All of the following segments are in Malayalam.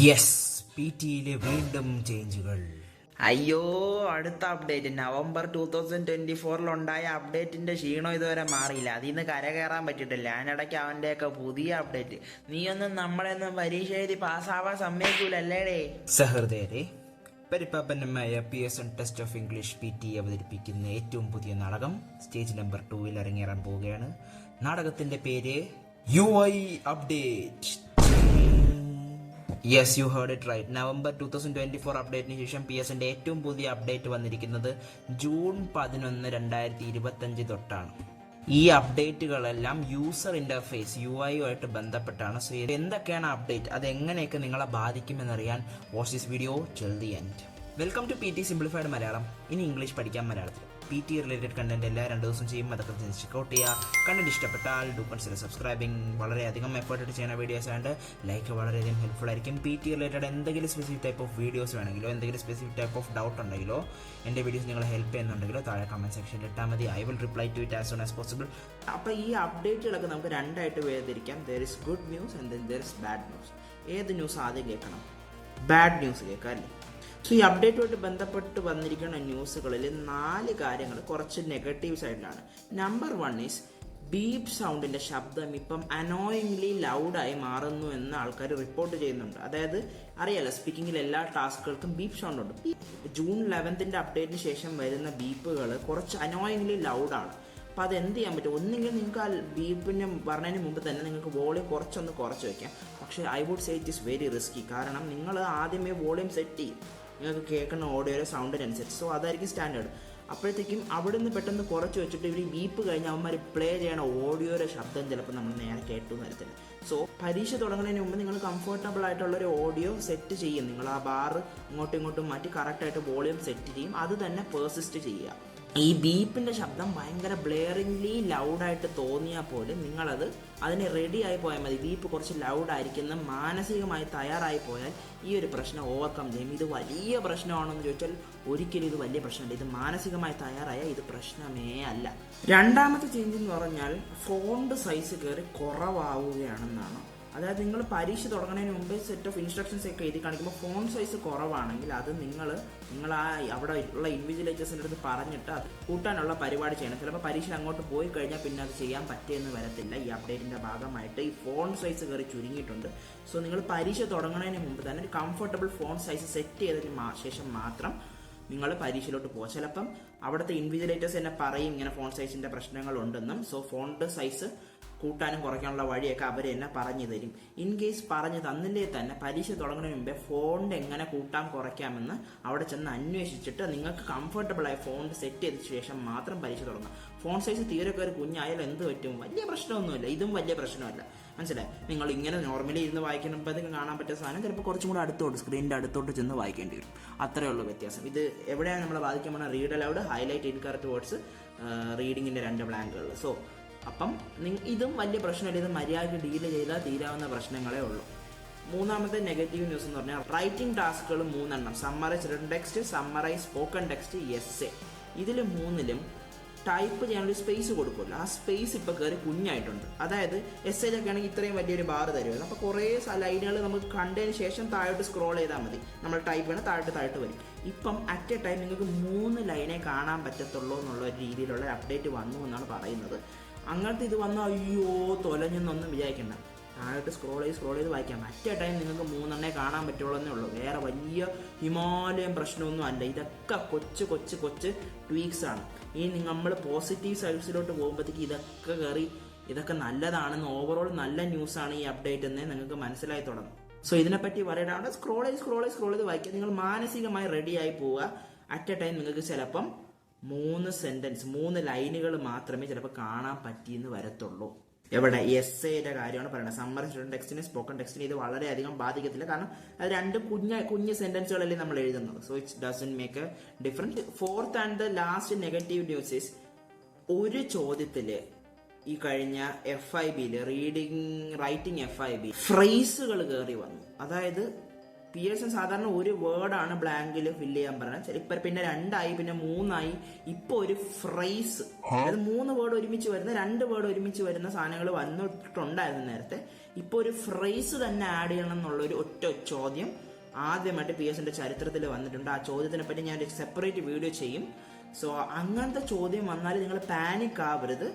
യെസ്, പി ടിയിലെ വീണ്ടും ചേഞ്ചുകൾ. അയ്യോ, അടുത്ത അപ്ഡേറ്റ് നവംബർ 2024 അപ്ഡേറ്റിന്റെ ക്ഷീണം ഇതുവരെ മാറിയില്ല. അതിൽ നിന്ന് കരകയറാൻ പറ്റിയിട്ടില്ല. അതിനിടയ്ക്ക് അവന്റെയൊക്കെ പുതിയ അപ്ഡേറ്റ്. നീയൊന്നും നമ്മളെയൊന്നും പരീക്ഷ എഴുതി പാസ്സാവാൻ സമ്മതിക്കൂലല്ലേടേ. സഹൃദയരെ, പരിപാലനമായ PSN test of English PT അവതരിപ്പിക്കുന്ന ഏറ്റവും പുതിയ നാടകം സ്റ്റേജ് നമ്പർ 2 അരങ്ങേറാൻ പോവുകയാണ്. നാടകത്തിന്റെ പേര് UI update. Yes, you heard it right. November 2024 അപ്ഡേറ്റിന് ശേഷം PSന്റെ ഏറ്റവും പുതിയ അപ്ഡേറ്റ് വന്നിരിക്കുന്നത് ജൂൺ 11, 2025 തൊട്ടാണ്. ഈ അപ്ഡേറ്റുകളെല്ലാം യൂസർ ഇന്റർഫേസ് UIയുമായിട്ട് ബന്ധപ്പെട്ടാണ്. സോ എന്തൊക്കെയാണ് അപ്ഡേറ്റ്, അത് എങ്ങനെയൊക്കെ നിങ്ങളെ ബാധിക്കുമെന്നറിയാൻ watch this video till the end. Welcome to PT simplified Malayalam. ഇനി ഇംഗ്ലീഷ് പഠിക്കാൻ മലയാളത്തിൽ. PT റിലേറ്റഡ് കണ്ടന്റ് എല്ലാ 2 ദിവസം ചെയ്യും. അതൊക്കെ ചെക്കൗട്ട് ചെയ്യുക. കണ്ടന്റ് ഇഷ്ടപ്പെട്ടാൽ ഡു കൺസിഡർ സബ്സ്ക്രൈബിങ്. വളരെയധികം എഫേർട്ട് ഇട്ട് ചെയ്യുന്ന വീഡിയോസ് ആയതുകൊണ്ട് ലൈക്ക് വളരെയധികം ഹെൽപ്ഫുൾ ആയിരിക്കും. PT റിലേറ്റഡ് എന്തെങ്കിലും സ്പെസിഫിക് ടൈപ്പ് ഓഫ് വീഡിയോസ് വേണമെങ്കിലോ എന്തെങ്കിലും സ്പെസിഫിക് ടൈപ്പ് ഓഫ് ഡൗട്ട് ഉണ്ടെങ്കിലോ എൻ്റെ വീഡിയോസ് നിങ്ങളെ ഹെൽപ്പ് ചെയ്യുന്നുണ്ടെങ്കിലോ താഴെ കമന്റ് സെക്ഷനിൽ ഇട്ടാൽ മതി. I will reply to it as soon as possible. അപ്പോൾ ഈ അപ്ഡേറ്റുകളൊക്കെ നമുക്ക് രണ്ടായിട്ട് വേർതിരിക്കാം. There is good news and then there is bad news. ഏത് ന്യൂസ് ആദ്യം കേൾക്കണം? ബാഡ് ന്യൂസ് കേൾക്കാം അല്ലേ? സോ ഈ അപ്ഡേറ്റുമായിട്ട് ബന്ധപ്പെട്ട് വന്നിരിക്കുന്ന ന്യൂസുകളിൽ 4 കാര്യങ്ങൾ കുറച്ച് നെഗറ്റീവ് സൈഡിലാണ്. നമ്പർ 1 ഈസ് ബീപ്പ് സൗണ്ടിന്റെ ശബ്ദം ഇപ്പം അനോയിങ്ലി ലൗഡായി മാറുന്നു എന്ന് ആൾക്കാർ റിപ്പോർട്ട് ചെയ്യുന്നുണ്ട്. അതായത് അറിയാലോ, സ്പീക്കിങ്ങിൽ എല്ലാ ടാസ്കുകൾക്കും ബീപ്പ് സൗണ്ട് ഉണ്ട്. ജൂൺ 11 അപ്ഡേറ്റിന് ശേഷം വരുന്ന ബീപ്പുകൾ കുറച്ച് അനോയിങ്ലി ലൗഡാണ്. അപ്പോൾ അത് എന്ത് ചെയ്യാൻ പറ്റും? ഒന്നുകിൽ നിങ്ങൾക്ക് ആ ബീപ്പിന് പറഞ്ഞതിന് മുമ്പ് തന്നെ നിങ്ങൾക്ക് വോളിയം കുറച്ച് വയ്ക്കാം. പക്ഷേ I would say it is very risky. കാരണം നിങ്ങൾ ആദ്യമേ വോളിയം സെറ്റ് ചെയ്യും നിങ്ങൾക്ക് കേൾക്കുന്ന ഓഡിയോയുടെ സൗണ്ടിനനുസരിച്ച്. സോ അതായിരിക്കും സ്റ്റാൻഡേർഡ്. അപ്പോഴത്തേക്കും അവിടെ നിന്ന് പെട്ടെന്ന് കുറച്ച് വെച്ചിട്ട് ഇവർ ബീപ്പ് കഴിഞ്ഞ് അവന്മാർ പ്ലേ ചെയ്യണ ഓഡിയോയുടെ ശബ്ദം ചിലപ്പോൾ നമ്മൾ നേരെ കേട്ടു വരത്തില്ല. സോ പരീക്ഷ തുടങ്ങുന്നതിന് മുമ്പ് നിങ്ങൾ കംഫർട്ടബിൾ ആയിട്ടുള്ളൊരു ഓഡിയോ സെറ്റ് ചെയ്യും. നിങ്ങൾ ആ ബാർ ഇങ്ങോട്ടും ഇങ്ങോട്ടും മാറ്റി കറക്റ്റായിട്ട് വോളിയം സെറ്റ് ചെയ്യും. അത് തന്നെ പേഴ്സിസ്റ്റ് ചെയ്യുക. ഈ ബീപ്പിൻ്റെ ശബ്ദം ഭയങ്കര ബ്ലെയറിംഗ്ലി ലൗഡായിട്ട് തോന്നിയാൽ പോലും നിങ്ങളത് അതിന് റെഡി ആയി പോയാൽ മതി. ബീപ്പ് കുറച്ച് ലൗഡായിരിക്കുന്ന മാനസികമായി തയ്യാറായി പോയാൽ ഈ ഒരു പ്രശ്നം ഓവർകം ചെയ്യും. ഇത് വലിയ പ്രശ്നമാണെന്ന് ചോദിച്ചാൽ ഒരിക്കലും ഇത് വലിയ പ്രശ്നമല്ല. ഇത് മാനസികമായി തയ്യാറായാൽ ഇത് പ്രശ്നമേ അല്ല. രണ്ടാമത്തെ ചേഞ്ച് എന്ന് പറഞ്ഞാൽ ഫോണ്ട് സൈസ് കയറി കുറവാവുകയാണെന്നാണ്. അതായത് നിങ്ങൾ പരീക്ഷ തുടങ്ങുന്നതിന് മുമ്പ് സെറ്റ് ഓഫ് ഇൻസ്ട്രക്ഷൻസ് ഒക്കെ എഴുതി കാണിക്കുമ്പോൾ ഫോൺ സൈസ് കുറവാണെങ്കിൽ അത് നിങ്ങൾ ആ അവിടെ ഉള്ള ഇൻവിജിലേറ്റേഴ്സിൻ്റെ അടുത്ത് പറഞ്ഞിട്ട് അത് കൂട്ടാനുള്ള പരിപാടി ചെയ്യണം. ചിലപ്പോൾ പരീക്ഷ അങ്ങോട്ട് പോയി കഴിഞ്ഞാൽ പിന്നെ അത് ചെയ്യാൻ പറ്റിയെന്ന് വരത്തില്ല. ഈ അപ്ഡേറ്റിൻ്റെ ഭാഗമായിട്ട് ഈ ഫോൺ സൈസ് കയറി ചുരുങ്ങിയിട്ടുണ്ട്. സോ നിങ്ങൾ പരീക്ഷ തുടങ്ങുന്നതിന് മുമ്പ് തന്നെ ഒരു കംഫർട്ടബിൾ ഫോൺ സൈസ് സെറ്റ് ചെയ്തതിന് ശേഷം മാത്രം നിങ്ങൾ പരീക്ഷയിലോട്ട് പോകുക. ചിലപ്പം അവിടുത്തെ ഇൻവിജിലേറ്റേഴ്സ് തന്നെ പറയും ഇങ്ങനെ ഫോൺ സൈസിൻ്റെ പ്രശ്നങ്ങളുണ്ടെന്നും. സോ ഫോണ്ട് സൈസ് കൂട്ടാനും കുറയ്ക്കാനുള്ള വഴിയൊക്കെ അവർ തന്നെ പറഞ്ഞു തരും. ഇൻ കേസ് പറഞ്ഞു തന്നില്ലേ തന്നെ പരീക്ഷ തുടങ്ങുന്നതിന് മുമ്പേ ഫോണ്ട് എങ്ങനെ കൂട്ടാം കുറയ്ക്കാമെന്ന് അവിടെ ചെന്ന് അന്വേഷിച്ചിട്ട് നിങ്ങൾക്ക് കംഫർട്ടബിളായ ഫോണ്ട് സെറ്റ് ചെയ്ത ശേഷം മാത്രം പരീക്ഷ തുടങ്ങാം. ഫോൺ സൈസ് തീരെ കയറി കുഞ്ഞായാലും എന്ത് പറ്റും? വലിയ പ്രശ്നമൊന്നുമില്ല. ഇതും വലിയ പ്രശ്നമല്ല. മനസ്സിലായി? നിങ്ങൾ ഇങ്ങനെ നോർമലി ഇരുന്ന് വായിക്കുമ്പോഴത്തേക്കും കാണാൻ പറ്റിയ സാധനം ചിലപ്പോൾ കുറച്ചും കൂടെ അടുത്തോട്ട് സ്ക്രീനിൻ്റെ അടുത്തോട്ട് ചെന്ന് വായിക്കേണ്ടി വരും. അത്രയേ ഉള്ളൂ വ്യത്യാസം. ഇത് എവിടെയാണ് നമ്മളെ ബാധിക്കാൻ പോകുന്നത്? Read aloud, highlight, incorrect words, റീഡിങ്ങിൻ്റെ 2 ബ്ലാങ്കുകൾ. സോ അപ്പം ഇതും വലിയ പ്രശ്നമില്ല. ഇത് മര്യാദയ്ക്ക് ഡീൽ ചെയ്താൽ തീരാവുന്ന പ്രശ്നങ്ങളേ ഉള്ളൂ. മൂന്നാമത്തെ നെഗറ്റീവ് ന്യൂസ് എന്ന് പറഞ്ഞാൽ റൈറ്റിംഗ് ടാസ്കുകൾ 3 summarise written text, summarise spoken text, essay. ഇതിൽ 3ലും ടൈപ്പ് ചെയ്യാനൊരു സ്പേസ് കൊടുക്കുമല്ലോ. ആ സ്പേസ് ഇപ്പോൾ കയറി കുഞ്ഞായിട്ടുണ്ട്. അതായത് എസ്സേയിലൊക്കെ ആണെങ്കിൽ ഇത്രയും വലിയൊരു ബാർ തരുമായിരുന്നു. അപ്പോൾ കുറേ ലൈനുകൾ നമുക്ക് കണ്ടതിന് ശേഷം താഴോട്ട് സ്ക്രോൾ ചെയ്താൽ മതി. നമ്മൾ ടൈപ്പ് ചെയ്യണം, താഴോട്ട് വരും. ഇപ്പം അറ്റ് എ ടൈം നിങ്ങൾക്ക് 3 ലൈനേ കാണാൻ പറ്റത്തുള്ളൂ എന്നുള്ള ഒരു രീതിയിലുള്ള അപ്ഡേറ്റ് വന്നു എന്നാണ് പറയുന്നത്. അങ്ങനത്തെ ഇത് വന്നാൽ അയ്യോ തൊലഞ്ഞെന്നൊന്നും വിചാരിക്കണ്ട. താഴോട്ട് സ്ക്രോൾ ചെയ്ത് വായിക്കാം. അറ്റ് എ ടൈം നിങ്ങൾക്ക് 3 കാണാൻ പറ്റുള്ളൂ എന്നേ ഉള്ളൂ. വേറെ വലിയ ഹിമാലയം പ്രശ്നമൊന്നും അല്ല. ഇതൊക്കെ കൊച്ച് ട്വീക്സ് ആണ്. ഇനി നമ്മൾ പോസിറ്റീവ് സൈഡ്സിലോട്ട് പോകുമ്പോഴത്തേക്ക് ഇതൊക്കെ നല്ലതാണെന്ന്, ഓവറോൾ നല്ല ന്യൂസാണ് ഈ അപ്ഡേറ്റ് എന്നേ നിങ്ങൾക്ക് മനസ്സിലായി തുടങ്ങും. സോ ഇതിനെപ്പറ്റി പറയാനാണ് സ്ക്രോൾ ചെയ്ത് വായിക്കുക. നിങ്ങൾ മാനസികമായി റെഡിയായി പോവുക. അറ്റ് എ ടൈം നിങ്ങൾക്ക് ചിലപ്പം 3 ലൈനുകൾ മാത്രമേ ചിലപ്പോൾ കാണാൻ പറ്റിയെന്ന് വരത്തുള്ളൂ. എവിടെ? എസ്സേയുടെ കാര്യമാണ് പറയുന്നത്. സമ്മറൈസ് റിട്ടൺ ടെക്സ്റ്റിന്, സ്പോക്കൺ ടെക്സ്റ്റിന് ഇത് വളരെയധികം ബാധിക്കത്തില്ല. കാരണം അത് 2 കുഞ്ഞ് സെന്റൻസുകളല്ലേ നമ്മൾ എഴുതുന്നത്. So it's doesn't make A difference. Fourth and the last negative news is ഒരു ചോദ്യത്തില് ഈ കഴിഞ്ഞ FIBയിൽ റൈറ്റിംഗ് FIB ഫ്രേസുകൾ കയറി വന്നു. അതായത് പിയേഴ്സൺ സാധാരണ ഒരു വേർഡാണ് ബ്ലാങ്കിൽ ഫില്ല് ചെയ്യാൻ പറയുന്നത്. ഇപ്പൊ പിന്നെ 2 ആയി, പിന്നെ 3 ആയി. ഇപ്പൊ ഒരു ഫ്രൈസ്, അതായത് 3 വേർഡ് ഒരുമിച്ച് വരുന്ന 2 വേർഡ് ഒരുമിച്ച് വരുന്ന സാധനങ്ങൾ വന്നിട്ടുണ്ടായിരുന്നു നേരത്തെ. ഇപ്പൊ ഒരു ഫ്രൈസ് തന്നെ ആഡ് ചെയ്യണം എന്നുള്ള ഒരു ഒറ്റ ചോദ്യം ആദ്യമായിട്ട് പിയേഴ്സന്റെ ചരിത്രത്തിൽ വന്നിട്ടുണ്ട്. ആ ചോദ്യത്തിനെ പറ്റി ഞാൻ ഒരു സെപ്പറേറ്റ് വീഡിയോ ചെയ്യും. സോ അങ്ങനത്തെ ചോദ്യം വന്നാൽ നിങ്ങൾ പാനിക് ആവരുത്.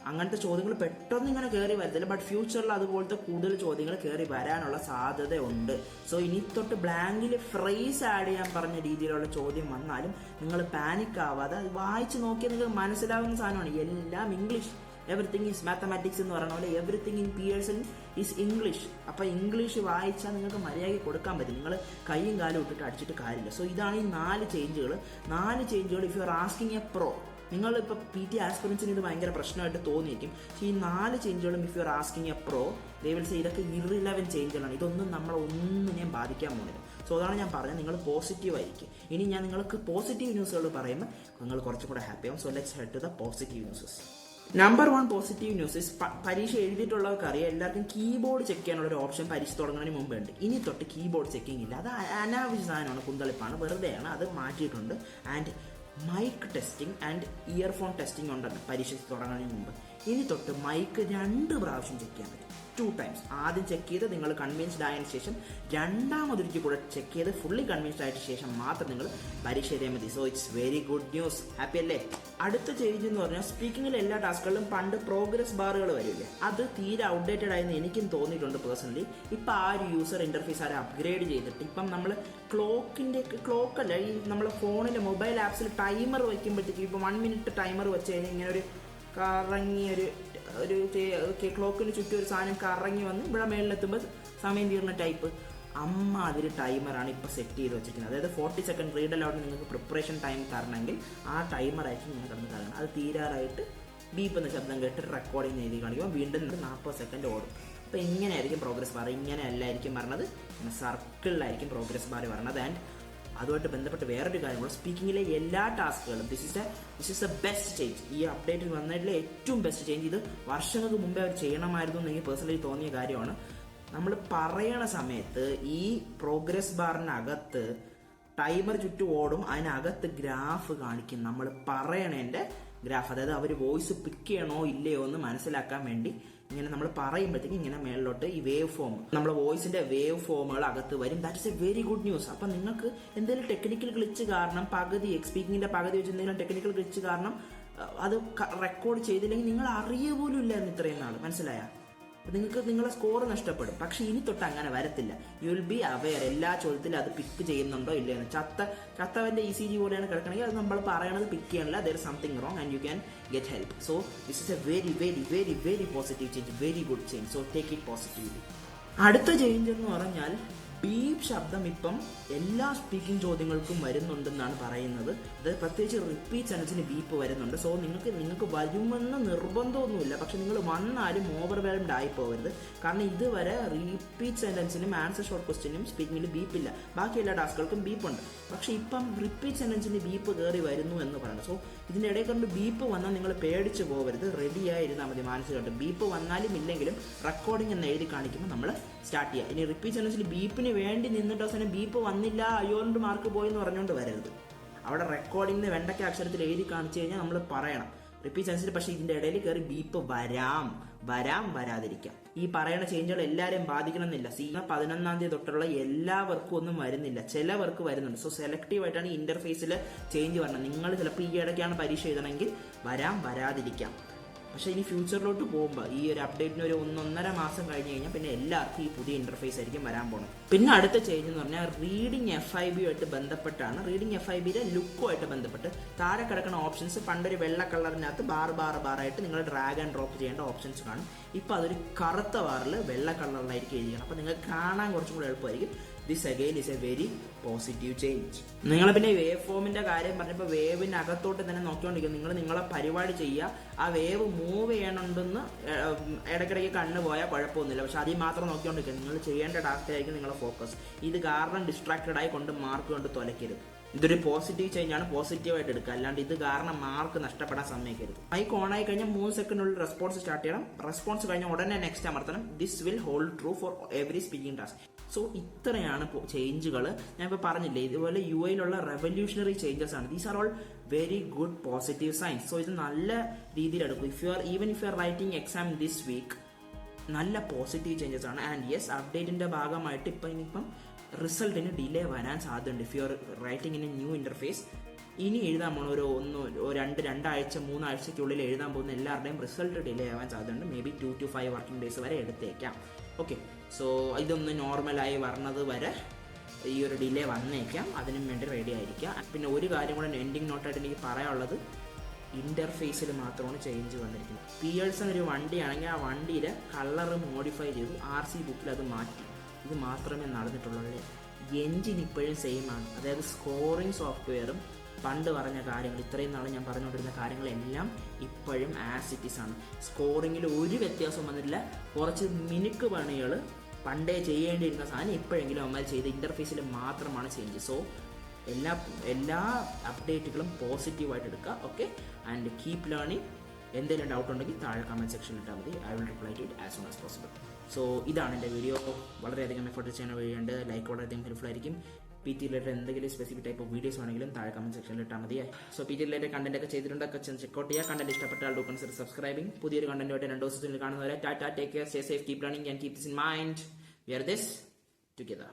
അങ്ങനത്തെ ചോദ്യങ്ങൾ പെട്ടെന്ന് ഇങ്ങനെ കയറി വരത്തില്ല, ബട്ട് ഫ്യൂച്ചറിൽ അതുപോലത്തെ കൂടുതൽ ചോദ്യങ്ങൾ കയറി വരാനുള്ള സാധ്യത ഉണ്ട്. സോ ഇനി തൊട്ട് ബ്ലാങ്കിൽ ഫ്രേസ് ആഡ് ചെയ്യാൻ പറഞ്ഞ രീതിയിലുള്ള ചോദ്യം വന്നാലും നിങ്ങൾ പാനിക് ആവാതെ വായിച്ച് നോക്കിയാൽ നിങ്ങൾക്ക് മനസ്സിലാവുന്ന സാധനമാണ്. എല്ലാം ഇംഗ്ലീഷ്, എവറിത്തിങ് ഈസ് മാത്തമാറ്റിക്സ് എന്ന് പറയുന്ന പോലെ everything in Pearson is English. അപ്പം ഇംഗ്ലീഷ് വായിച്ചാൽ നിങ്ങൾക്ക് മര്യാദയ്ക്ക് കൊടുക്കാൻ പറ്റും. നിങ്ങൾ കൈയും കാലും ഇട്ടിട്ട് അടിച്ചിട്ട് കാര്യമില്ല. സോ ഇതാണ് ഈ 4 ചേഞ്ചുകൾ. If you are asking a pro, നിങ്ങളിപ്പോൾ PT ആസ്പിറൻസിന് ഇത് ഭയങ്കര പ്രശ്നമായിട്ട് തോന്നിയിരിക്കും. പക്ഷേ ഈ 4 ചേഞ്ചുകളും if you are asking a pro, they will say ഇതൊക്കെ ഇറിലവൻറ്റ് ചേഞ്ചുകളാണ്, ഇതൊന്നും നമ്മളൊന്നിനെയും ബാധിക്കാൻ പോകുന്നില്ല. സോ അതാണ് ഞാൻ പറഞ്ഞത്, നിങ്ങൾ പോസിറ്റീവ് ആയിരിക്കും. ഇനി ഞാൻ നിങ്ങൾക്ക് പോസിറ്റീവ് ന്യൂസുകൾ പറയുമ്പോൾ നിങ്ങൾ കുറച്ചും കൂടെ ഹാപ്പി ആവും. So let's head to the positive newses. Number 1 positive news, പരീക്ഷ എഴുതിയിട്ടുള്ളവർക്ക് അറിയാം, എല്ലാവർക്കും കീബോർഡ് ചെക്ക് ചെയ്യാനുള്ള ഒരു ഓപ്ഷൻ പരീക്ഷ തുടങ്ങുന്നതിന് മുമ്പേ ഉണ്ട്. ഇനി തൊട്ട് കീബോർഡ് ചെക്കിംഗ് ഇല്ല. അത് അനാവശ്യ സാധനമാണ്, കുന്തളിപ്പാണ്, വെറുതെയാണ്. അത് മാറ്റിയിട്ടുണ്ട്. And mic testing and earphone testing ഉണ്ടല്ലോ പരീക്ഷയ്ക്ക് തുടങ്ങുന്നതിന് മുമ്പ്. ഇനി തൊട്ട് മൈക്ക് 2 പ്രാവശ്യം ചെക്ക് ചെയ്യാൻ പറ്റും, 2 times. ആദ്യം ചെക്ക് ചെയ്ത് നിങ്ങൾ കൺവിൻസ്ഡ് ആയതിനു ശേഷം രണ്ടാമതൊരിക്കൽ കൂടെ ചെക്ക് ചെയ്ത് ഫുള്ളി കൺവിൻസ്ഡ് ആയതിനു ശേഷം മാത്രം നിങ്ങൾ പരീക്ഷ എഴുതിയാൽ മതി. So it's very good news. Happy അല്ലേ? അടുത്ത ചേഞ്ച് എന്ന് പറഞ്ഞാൽ സ്പീക്കിങ്ങിലെ എല്ലാ ടാസ്കുകളിലും പണ്ട് പ്രോഗ്രസ് ബാറുകൾ വരില്ലേ, അത് തീരെ ഔട്ട്ഡേറ്റഡ് ആയെന്ന് എനിക്കും തോന്നിയിട്ടുണ്ട് പേഴ്സണലി. ഇപ്പം ആ ഒരു യൂസർ ഇന്റർഫേസ് ആരെ അപ്ഗ്രേഡ് ചെയ്തിട്ട് ഇപ്പം നമ്മൾ ക്ലോക്കല്ല, ഈ നമ്മളെ ഫോണിലെ മൊബൈൽ ആപ്സിൽ ടൈമർ വയ്ക്കുമ്പോഴത്തേക്ക് ഇപ്പം 1 minute ടൈമർ വെച്ച് കഴിഞ്ഞാൽ ഇങ്ങനെ ഒരു കറങ്ങിയൊരു ക്ലോക്കിന് ചുറ്റും ഒരു സാധനം കറങ്ങി വന്ന് ഇവിടെ മേളിലെത്തുമ്പോൾ സമയം തീർന്ന ടൈപ്പ് അതിൽ ടൈമറാണ് ഇപ്പോൾ സെറ്റ് ചെയ്ത് വെച്ചിരിക്കുന്നത്. അതായത് 40 second റീഡ് അലൗഡ് നിങ്ങൾക്ക് പ്രിപ്പറേഷൻ ടൈം തരണമെങ്കിൽ ആ ടൈമറായിരിക്കും ഇങ്ങനെ കിടന്ന് തരണം. അത് തീരാറായിട്ട് ബീപ്പ് എന്ന ശബ്ദം കേട്ട് റെക്കോർഡിങ് എഴുതി കാണിക്കുമ്പോൾ വീണ്ടും 40 second ഓടും. അപ്പോൾ ഇങ്ങനെയായിരിക്കും പ്രോഗ്രസ് ബാർ. ഇങ്ങനെ അല്ലായിരിക്കും പറഞ്ഞത്, ഇങ്ങനെ സർക്കിളിലായിരിക്കും പ്രോഗ്രസ് ബാർ പറഞ്ഞത്. ആൻഡ് അതുമായിട്ട് ബന്ധപ്പെട്ട് വേറൊരു കാര്യമുള്ളൂ, സ്പീക്കിങ്ങിലെ എല്ലാ ടാസ്കുകളും this is the best change. ഈ അപ്ഡേറ്റിൽ വന്നതിലെ ഏറ്റവും ബെസ്റ്റ് ചേഞ്ച്. ഇത് വർഷങ്ങൾക്ക് മുമ്പേ അവർ ചെയ്യണമായിരുന്നു എന്ന് എനിക്ക് പേഴ്സണലി തോന്നിയ കാര്യമാണ്. നമ്മൾ പറയണ സമയത്ത് ഈ പ്രോഗ്രസ് ബാറിനകത്ത് ടൈമർ ചുറ്റും ഓടും, അതിനകത്ത് ഗ്രാഫ് കാണിക്കും, നമ്മൾ പറയണതിൻ്റെ ഗ്രാഫ്. അതായത് അവർ വോയിസ് പിക്ക് ചെയ്യണോ ഇല്ലയോ എന്ന് മനസ്സിലാക്കാൻ വേണ്ടി ഇങ്ങനെ നമ്മൾ പറയുമ്പോഴത്തേക്ക് ഇങ്ങനെ മേളിലോട്ട് ഈ വേവ് ഫോം, നമ്മുടെ വോയിസിന്റെ വേവ് ഫോമുകൾ അകത്ത് വരും. That is A very good news. അപ്പം നിങ്ങൾക്ക് എന്തെങ്കിലും ടെക്നിക്കൽ ഗ്ലിച്ച് കാരണം സ്പീക്കിങ്ങിന്റെ പകുതി വെച്ച് എന്തെങ്കിലും ടെക്നിക്കൽ ഗ്ലിച്ച് കാരണം അത് റെക്കോർഡ് ചെയ്തില്ലെങ്കിൽ നിങ്ങൾ അറിയ പോലും ഇല്ലായിരുന്നു ഇത്രയും നാൾ, മനസ്സിലായ? നിങ്ങൾക്ക് നിങ്ങളെ സ്കോർ നഷ്ടപ്പെടും. പക്ഷെ ഇനി തൊട്ട് അങ്ങനെ വരത്തില്ല. യു വിൽ ബി അവെയർ, എല്ലാ ചോദ്യത്തിലും അത് പിക്ക് ചെയ്യുന്നുണ്ടോ ഇല്ലയെന്ന്. ചത്തവന്റെ ECG പോലെയാണ് കിടക്കണമെങ്കിൽ അത് നമ്മൾ പറയണത് പിക്ക് ചെയ്യണില്ല, there is something wrong and you can get help. So this is A very very very very positive change, very good change. So take it positively. അടുത്ത ചേഞ്ച് എന്ന് പറഞ്ഞാൽ ബീപ്പ് ശബ്ദം ഇപ്പം എല്ലാ സ്പീക്കിംഗ് ചോദ്യങ്ങൾക്കും വരുന്നുണ്ടെന്നാണ് പറയുന്നത്. അതായത് പ്രത്യേകിച്ച് റിപ്പീറ്റ് സെൻറ്റൻസിന് ബീപ്പ് വരുന്നുണ്ട്. സോ നിങ്ങൾക്ക് വരുമെന്ന് നിർബന്ധമൊന്നുമില്ല, പക്ഷെ നിങ്ങൾ വന്നാലും ഓവർവെൽംഡ് ആയി പോകരുത്. കാരണം ഇതുവരെ റിപ്പീറ്റ് സെൻറ്റൻസിനും ആൻസർ ഷോർട്ട് ക്വസ്റ്റ്യനും സ്പീക്കിങ്ങിൽ ബീപ്പില്ല, ബാക്കി എല്ലാ ടാസ്കുകൾക്കും ബീപ്പുണ്ട്. പക്ഷെ ഇപ്പം റിപ്പീറ്റ് സെൻറ്റൻസിന് ബീപ്പ് കയറി വരുന്നു എന്ന് പറയുന്നത്. സോ ഇതിൻ്റെ ഇടയിൽ കൊണ്ട് ബീപ്പ് വന്നാൽ നിങ്ങൾ പേടിച്ച് പോകരുത്, റെഡിയായിരുന്നാൽ മതി മാനസികമായിട്ട്. ബീപ്പ് വന്നാലും ഇല്ലെങ്കിലും റെക്കോർഡിംഗ് എന്ന് എഴുതി കാണിക്കുമ്പോൾ നമ്മൾ സ്റ്റാർട്ട് ചെയ്യുക. ഇനി റിപ്പീറ്റ് സെൻറ്റൻസിൽ ബീപ്പിന് വേണ്ടി നിന്നിട്ട് അവസാനം ബീപ്പ് വന്നില്ല, അയ്യോണ്ട് മാർക്ക് പോയി എന്ന് പറഞ്ഞുകൊണ്ട് വരരുത്. അവിടെ റെക്കോർഡിംഗ് വെണ്ടയ്ക്ക അക്ഷരത്തിൽ എഴുതി കാണിച്ചു കഴിഞ്ഞാൽ നമ്മൾ പറയണം റിപ്പീറ്റ് സെൻസിൽ. പക്ഷേ ഇതിൻ്റെ ഇടയിൽ കയറി ബീപ്പ് വരാതിരിക്കാം. ഈ പറയുന്ന ചേഞ്ചുകൾ എല്ലാവരെയും ബാധിക്കണമെന്നില്ല. 11-ാം തീയതി തൊട്ടുള്ള എല്ലാവർക്കും ഒന്നും വരുന്നില്ല, ചിലവർക്ക് വരുന്നുണ്ട്. സോ സെലക്റ്റീവ് ആയിട്ടാണ് ഈ ഇന്റർഫേസിൽ ചേഞ്ച് വരണം. നിങ്ങൾ ചിലപ്പോൾ ഈ ഇടയ്ക്കാണ് പരീക്ഷ എഴുതണമെങ്കിൽ വരാതിരിക്കാം. പക്ഷേ ഇനി ഫ്യൂച്ചറിലോട്ട് പോകുമ്പോൾ ഈ ഒരു അപ്ഡേറ്റിന് ഒരു 1-1.5 മാസം കഴിഞ്ഞ് കഴിഞ്ഞാൽ പിന്നെ എല്ലാവർക്കും ഈ പുതിയ ഇന്റർഫേസ് ആയിരിക്കും വരാൻ പോകുന്നത്. പിന്നെ അടുത്ത ചേഞ്ച് എന്ന് പറഞ്ഞാൽ റീഡിംഗ് FIB ആയിട്ട് ബന്ധപ്പെട്ടാണ്. റീഡിംഗ് FIBയുടെ ലുക്കുമായിട്ട് ബന്ധപ്പെട്ട് താഴെ കിടക്കുന്ന ഓപ്ഷൻസ് പണ്ടൊരു വെള്ള കളറിനകത്ത് ബാറായിട്ട് നിങ്ങൾ ഡ്രാഗ് ആൻഡ് ഡ്രോപ്പ് ചെയ്യേണ്ട ഓപ്ഷൻസ് കാണും. ഇപ്പോൾ അതൊരു കറുത്ത ബാറിൽ വെള്ള കളറിലായിരിക്കും എഴുതിക്കണം. അപ്പോൾ നിങ്ങൾക്ക് കാണാൻ കുറച്ചും കൂടെ എളുപ്പമായിരിക്കും. This again is A very positive change. നിങ്ങൾ പിന്നെ വേവ് ഫോമിന്റെ കാര്യം പറഞ്ഞപ്പോൾ വേവിന് അകത്തോട്ട് തന്നെ നോക്കിക്കൊണ്ടിരിക്കും. നിങ്ങളെ പരിപാടി ചെയ്യുക, ആ വേവ് മൂവ് ചെയ്യണമെന്ന് ഇടയ്ക്കിടയ്ക്ക് കണ്ണ് പോയാൽ കുഴപ്പമൊന്നുമില്ല. പക്ഷെ അതിൽ മാത്രം നോക്കിക്കൊണ്ടിരിക്കുക. നിങ്ങൾ ചെയ്യേണ്ട ടാസ്കിലായിരിക്കും നിങ്ങളെ ഫോക്കസ്. ഇത് കാരണം ഡിസ്ട്രാക്റ്റഡ് ആയി കൊണ്ട് മാർക്ക് കൊണ്ട് തൊലയ്ക്കരുത്. ഇതൊരു പോസിറ്റീവ് ചേഞ്ച് ആണ്, പോസിറ്റീവായിട്ട് എടുക്കുക. അല്ലാണ്ട് ഇത് കാരണം മാർക്ക് നഷ്ടപ്പെടാൻ സമ്മതിക്കരുത്. മൈക്ക് ഓൺ ആയി കഴിഞ്ഞാൽ 3 സെക്കൻഡിനുള്ളിൽ റെസ്പോൺസ് സ്റ്റാർട്ട് ചെയ്യണം. റെസ്പോൺസ് കഴിഞ്ഞാൽ ഉടനെ നെക്സ്റ്റ് അമർത്തണം. This will hold true for every speaking task. So ഇത്രയാണ് ചേഞ്ചുകൾ. ഞാൻ ഇപ്പോൾ പറഞ്ഞില്ലേ, ഇതുപോലെ UIയിലുള്ള റെവല്യൂഷണറി ചേഞ്ചസ് ആണ്. These are all very good positive signs. So ഇത് നല്ല രീതിയിൽ എടുക്കും. If you are writing exam this week, നല്ല പോസിറ്റീവ് ചേഞ്ചസ് ആണ്. ആൻഡ് യെസ്, അപ്ഡേറ്റിന്റെ ഭാഗമായിട്ട് ഇനിയിപ്പം റിസൾട്ടിന് ഡിലേ വരാൻ സാധ്യതയുണ്ട്. If you are writing in A new interface, ഇനി എഴുതാൻ പോകുന്ന രണ്ടാഴ്ച 3 ആഴ്ചയ്ക്കുള്ളിൽ എഴുതാൻ പോകുന്ന എല്ലാവരുടെയും റിസൾട്ട് ഡിലേ ആവാൻ സാധ്യതയുണ്ട്. May be 2 to 5 working days വരെ എടുത്തേക്കാം. ഓക്കെ, സോ ഇതൊന്ന് നോർമലായി വരണത് വരെ ഈ ഒരു ഡിലേ വന്നേക്കാം. അതിനും വേണ്ടി റെഡി ആയിരിക്കാം. പിന്നെ ഒരു കാര്യം കൂടെ എൻഡിങ് നോട്ടായിട്ട് എനിക്ക് പറയാനുള്ളത്, ഇന്റർഫേസിൽ മാത്രമാണ് ചേഞ്ച് വന്നിരിക്കുന്നത്. പിയേഴ്സൺ ഒരു വണ്ടിയാണെങ്കിൽ ആ വണ്ടിയുടെ കളർ മോഡിഫൈ ചെയ്തു, RC ബുക്കിൽ അത് മാറ്റി. ഇത് മാത്രമേ നടന്നിട്ടുള്ളൂ. എൻജിൻ ഇപ്പോഴും സെയിം ആണ്. അതായത് സ്കോറിംഗ് സോഫ്റ്റ്വെയറും പണ്ട് പറഞ്ഞ കാര്യങ്ങൾ, ഇത്രയും നാൾ ഞാൻ പറഞ്ഞുകൊണ്ടിരുന്ന കാര്യങ്ങളെല്ലാം ഇപ്പോഴും ആസ് ഇറ്റ് ഈസ് ആണ്. സ്കോറിങ്ങിൽ ഒരു വ്യത്യാസം വന്നിട്ടില്ല. കുറച്ച് മിനുക്ക് പണികൾ പണ്ടേ ചെയ്യേണ്ടിയിരുന്ന സാധനം ഇപ്പോഴെങ്കിലും അമ്മ ചെയ്ത് ഇന്റർഫേസിൽ മാത്രമാണ് ചേഞ്ച്. സോ എല്ലാ അപ്ഡേറ്റുകളും പോസിറ്റീവായിട്ട് എടുക്കുക. Okay, and keep learning. എന്തെങ്കിലും ഡൗട്ട് ഉണ്ടെങ്കിൽ താഴെ കമൻറ്റ് സെക്ഷനിൽ ഇട്ടാൽ മതി. I will reply to it as soon as possible. So ഇതാണ് എൻ്റെ വീഡിയോ. വളരെയധികം എഫർട്ട് ചെയ്യുന്ന വഴിയുണ്ട്. ലൈക്ക് വളരെയധികം ഹെൽപ്ഫുൾ ആയിരിക്കും. PT റിലേറ്റഡ് എന്തെങ്കിലും സ്പെസിഫിക് ടൈപ്പ് ഓഫ് വീഡിയോസ് ആണെങ്കിലും താഴെ കമൻറ്റ് സെക്ഷനിൽ ഇട്ടാൽ മതി. സോ PT റിലേറ്റഡ് കണ്ടന്റ് ഒക്കെ ചെയ്തിട്ടുണ്ടൊക്കെ ചെക്കൗട്ട് ചെയ്യുക. കണ്ടന്റ് ഇഷ്ടപ്പെട്ടാൽ ഡു കൺസിഡർ സബ്സ്ക്രൈബിംഗ്. പുതിയൊരു കണ്ടന്റുമായിട്ട് 2 ദിവസത്തിൽ കാണുന്നവരെ tata, take care, stay safe, keep learning and keep this in mind. We are this together.